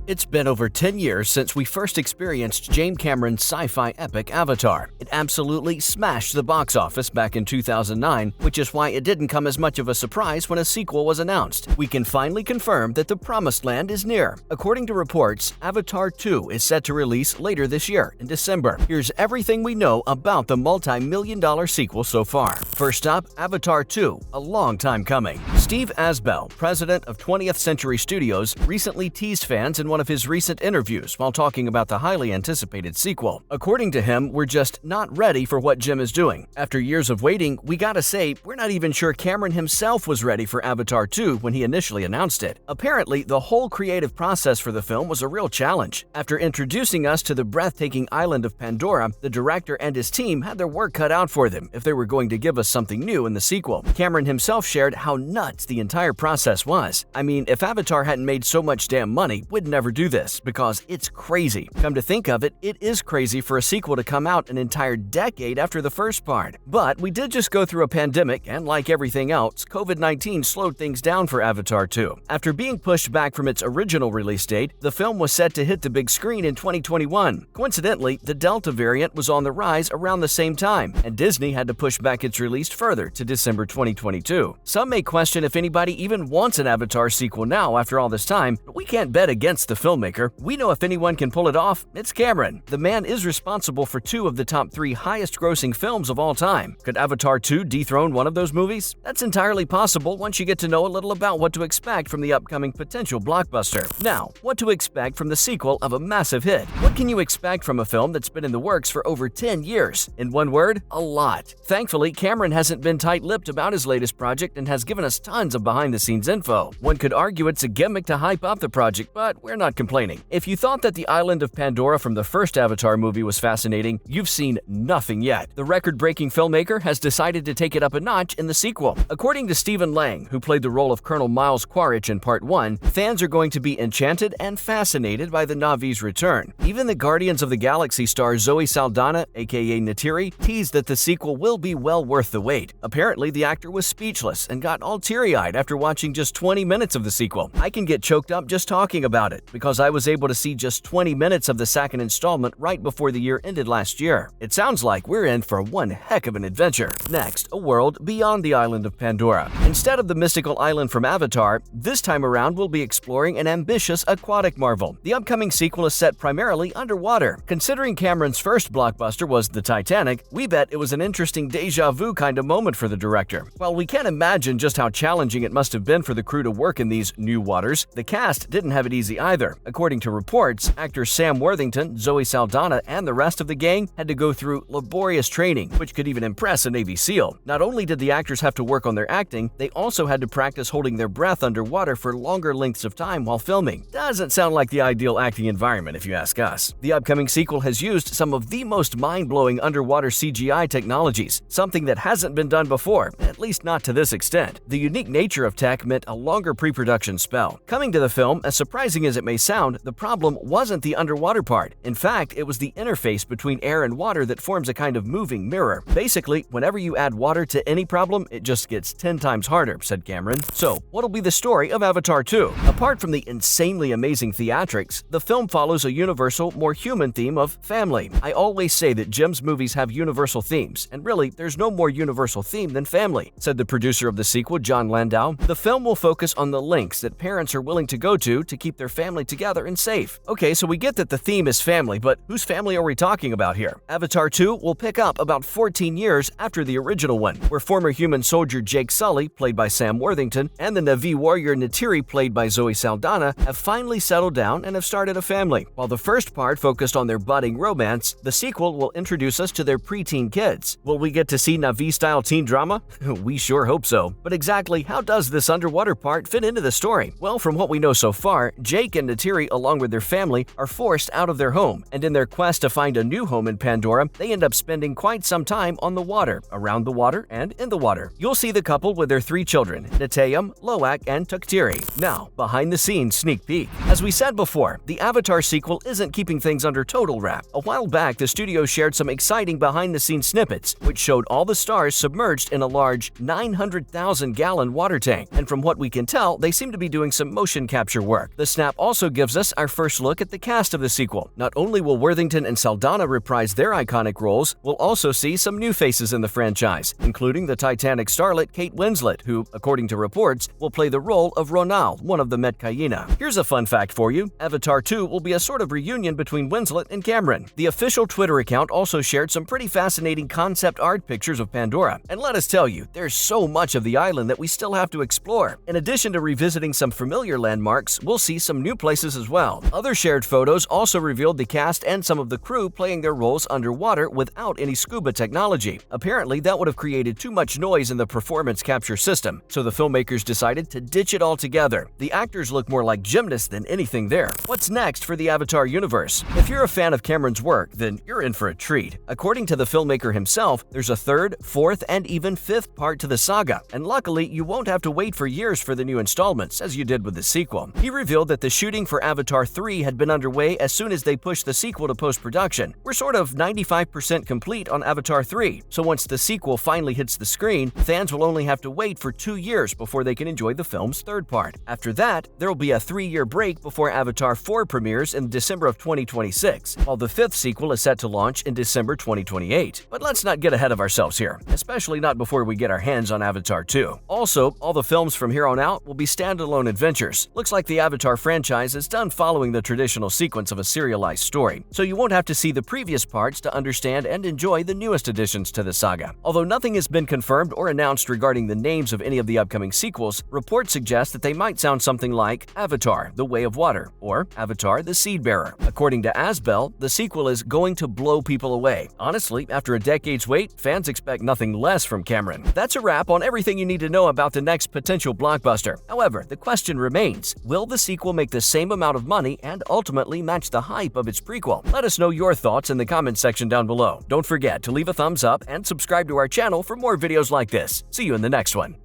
It's been over 10 years since we first experienced James Cameron's sci-fi epic Avatar. It absolutely smashed the box office back in 2009, which is why it didn't come as much of a surprise when a sequel was announced. We can finally confirm that the promised land is near. According to reports, Avatar 2 is set to release later this year, in December. Here's everything we know about the multi-million-dollar sequel so far. First up, Avatar 2, a long time coming. Steve Asbell, president of 20th Century Studios, recently teased fans in one of his recent interviews while talking about the highly anticipated sequel. According to him, we're just not ready for what Jim is doing. After years of waiting, we gotta say, we're not even sure Cameron himself was ready for Avatar 2 when he initially announced it. Apparently, the whole creative process for the film was a real challenge. After introducing us to the breathtaking island of Pandora, the director and his team had their work cut out for them if they were going to give us something new in the sequel. Cameron himself shared how nuts the entire process was. I mean, if Avatar hadn't made so much damn money, we'd never do this because it's crazy. Come to think of it, it is crazy for a sequel to come out an entire decade after the first part. But we did just go through a pandemic, and like everything else, COVID-19 slowed things down for Avatar 2. After being pushed back from its original release date, the film was set to hit the big screen in 2021. Coincidentally, the Delta variant was on the rise around the same time, and Disney had to push back its release further to December 2022. Some may question if anybody even wants an Avatar sequel now after all this time, but we can't bet against the filmmaker. We know if anyone can pull it off, it's Cameron. The man is responsible for 2 of the top 3 highest-grossing films of all time. Could Avatar 2 dethrone one of those movies? That's entirely possible once you get to know a little about what to expect from the upcoming potential blockbuster. Now, what to expect from the sequel of a massive hit? What can you expect from a film that's been in the works for over 10 years? In one word, a lot. Thankfully, Cameron hasn't been tight-lipped about his latest project and has given us tons of behind-the-scenes info. One could argue it's a gimmick to hype up the project, but we're not complaining. If you thought that the island of Pandora from the first Avatar movie was fascinating, you've seen nothing yet. The record-breaking filmmaker has decided to take it up a notch in the sequel. According to Stephen Lang, who played the role of Colonel Miles Quaritch in Part 1, fans are going to be enchanted and fascinated by the Na'vi's return. Even the Guardians of the Galaxy star Zoe Saldana, aka Neytiri, teased that the sequel will be well worth the wait. Apparently, the actor was speechless and got all teary-eyed after watching just 20 minutes of the sequel. I can get choked up just talking about it, because I was able to see just 20 minutes of the second installment right before the year ended last year. It sounds like we're in for one heck of an adventure. Next, a world beyond the island of Pandora. Instead of the mystical island from Avatar, this time around we'll be exploring an ambitious aquatic marvel. The upcoming sequel is set primarily underwater. Considering Cameron's first blockbuster was the Titanic, we bet it was an interesting deja vu kind of moment for the director. While we can't imagine just how challenging it must have been for the crew to work in these new waters, the cast didn't have it easy either. According to reports, actors Sam Worthington, Zoe Saldana, and the rest of the gang had to go through laborious training, which could even impress a Navy SEAL. Not only did the actors have to work on their acting, they also had to practice holding their breath underwater for longer lengths of time while filming. Doesn't sound like the ideal acting environment if you ask us. The upcoming sequel has used some of the most mind-blowing underwater CGI technologies, something that hasn't been done before, at least not to this extent. The unique nature of tech meant a longer pre-production spell. Coming to the film, as surprising as it may sound, the problem wasn't the underwater part. In fact, it was the interface between air and water that forms a kind of moving mirror. Basically, whenever you add water to any problem, it just gets 10 times harder, said Cameron. So, what'll be the story of Avatar 2? Apart from the insanely amazing theatrics, the film follows a universal, more human theme of family. I always say that Jim's movies have universal themes, and really, there's no more universal theme than family, said the producer of the sequel, John Landau. The film will focus on the lengths that parents are willing to go to keep their family together and safe. Okay, so we get that the theme is family, but whose family are we talking about here? Avatar 2 will pick up about 14 years after the original one, where former human soldier Jake Sully, played by Sam Worthington, and the Na'vi warrior Neytiri, played by Zoe Saldana, have finally settled down and have started a family. While the first part focused on their budding romance, the sequel will introduce us to their preteen kids. Will we get to see Na'vi-style teen drama? We sure hope so. But exactly how does this underwater part fit into the story? Well, from what we know so far, Jake and Neytiri, along with their family, are forced out of their home, and in their quest to find a new home in Pandora, they end up spending quite some time on the water, around the water, and in the water. You'll see the couple with their 3 children, Neteyam, Loak, and Tuktiri. Now, behind-the-scenes sneak peek. As we said before, the Avatar sequel isn't keeping things under total wrap. A while back, the studio shared some exciting behind-the-scenes snippets, which showed all the stars submerged in a large 900,000-gallon water tank, and from what we can tell, they seem to be doing some motion capture work. The snap also also gives us our first look at the cast of the sequel. Not only will Worthington and Saldana reprise their iconic roles, we'll also see some new faces in the franchise, including the Titanic starlet Kate Winslet, who, according to reports, will play the role of Ronal, one of the Metcalina. Here's a fun fact for you. Avatar 2 will be a sort of reunion between Winslet and Cameron. The official Twitter account also shared some pretty fascinating concept art pictures of Pandora. And let us tell you, there's so much of the island that we still have to explore. In addition to revisiting some familiar landmarks, we'll see some new places as well. Other shared photos also revealed the cast and some of the crew playing their roles underwater without any scuba technology. Apparently, that would have created too much noise in the performance capture system, so the filmmakers decided to ditch it altogether. The actors look more like gymnasts than anything there. What's next for the Avatar universe? If you're a fan of Cameron's work, then you're in for a treat. According to the filmmaker himself, there's a third, fourth, and even fifth part to the saga, and luckily, you won't have to wait for years for the new installments, as you did with the sequel. He revealed that the shooting for Avatar 3 had been underway as soon as they pushed the sequel to post-production. We're sort of 95% complete on Avatar 3, so once the sequel finally hits the screen, fans will only have to wait for 2 years before they can enjoy the film's third part. After that, there will be a 3-year break before Avatar 4 premieres in December of 2026, while the fifth sequel is set to launch in December 2028. But let's not get ahead of ourselves here, especially not before we get our hands on Avatar 2. Also, all the films from here on out will be standalone adventures. Looks like the Avatar franchise is done following the traditional sequence of a serialized story, so you won't have to see the previous parts to understand and enjoy the newest additions to the saga. Although nothing has been confirmed or announced regarding the names of any of the upcoming sequels, reports suggest that they might sound something like Avatar: The Way of Water or Avatar: The Seedbearer. According to Asbel, the sequel is going to blow people away. Honestly, after a decade's wait, fans expect nothing less from Cameron. That's a wrap on everything you need to know about the next potential blockbuster. However, the question remains, will the sequel make the same amount of money and ultimately match the hype of its prequel? Let us know your thoughts in the comments section down below. Don't forget to leave a thumbs up and subscribe to our channel for more videos like this. See you in the next one.